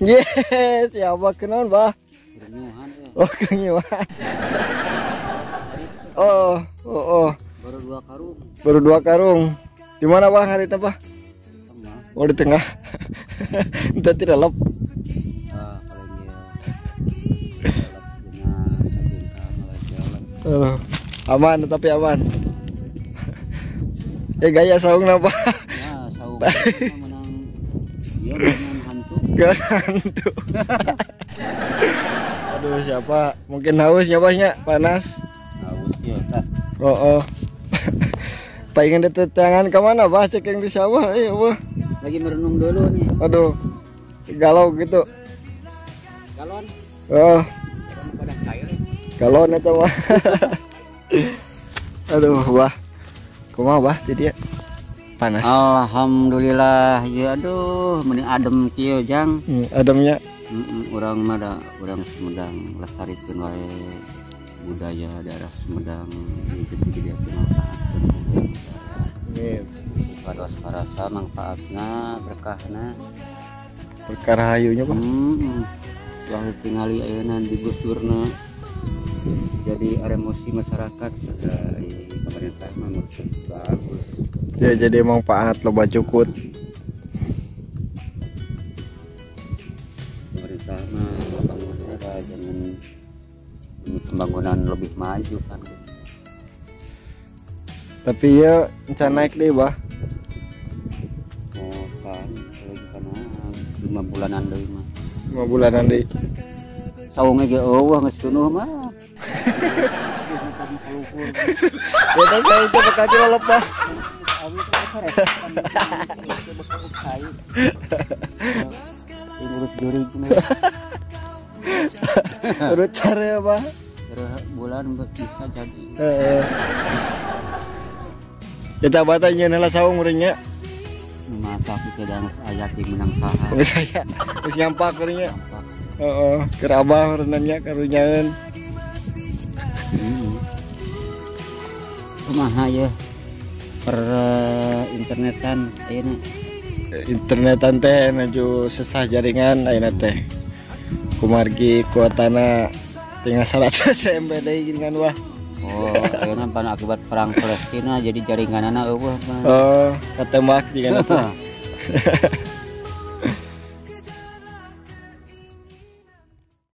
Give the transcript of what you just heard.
Yes, siapa kenon bah? Oh, kenyuhan. Oh. Baru dua karung. Di mana bang hari itu pak? Oh di tengah. Entah tidak lep. Aman tapi aman. Gaya saung apa? Ya saung menang. Dia menang hantu. Gak hantu. Aduh siapa? Mungkin hausnya bahnya panas. Haus ya tak. Oh. Pengen ditetangan ke mana bah? Cek yang di sawah. Wah. Lagi merenung dulu nih. Aduh. Galau gitu. Galon. Oh. Pada kail. Galon itu mah. Aduh bah. Kumaha bah jadi ya? Panas. Alhamdulillah ya aduh mending adem kieu jang. Ademnya. Urang mah da urang Sumedang lestarikeun wae budaya daerah Sumedang jadi manfaatkeun. Pados karasa manfaatna berkahna. Perkara hayunya Pak. Yang tingali ayeuna digusturna jadi emosi masyarakat dari pemerintah menurut bagus. Ya jadi manfaat loba cukut. Pemerintah mah bangunnya jangan pembangunan lebih maju kan. Tapi ya encan naik deh bah. Oh kan karena 5 bulanan deui mah. 5 bulanan deh. Saungnya ge eueuh geus tunuh mah. Ya teh saya itu bakal cilolop bah. Urut jurig mah. Urut cara ya bah. Bulan bisa jadi. Kita batanya nela saung urangnya. Masa kita dan ayat di menang saha. Geus saya geus nyampak urangnya. Heeh, keur abah renangnya karunyaeun. Kumaha ya per internetan ayeuna. Internetan teh naju sesah jaringan ayeuna teh. Kumargi kuatana tinggal 100 MB deui geuningan wah. Oh, ayeuna pan akibat perang Palestina jadi jaringanana eueuh. Oh, ketembak di kana teh.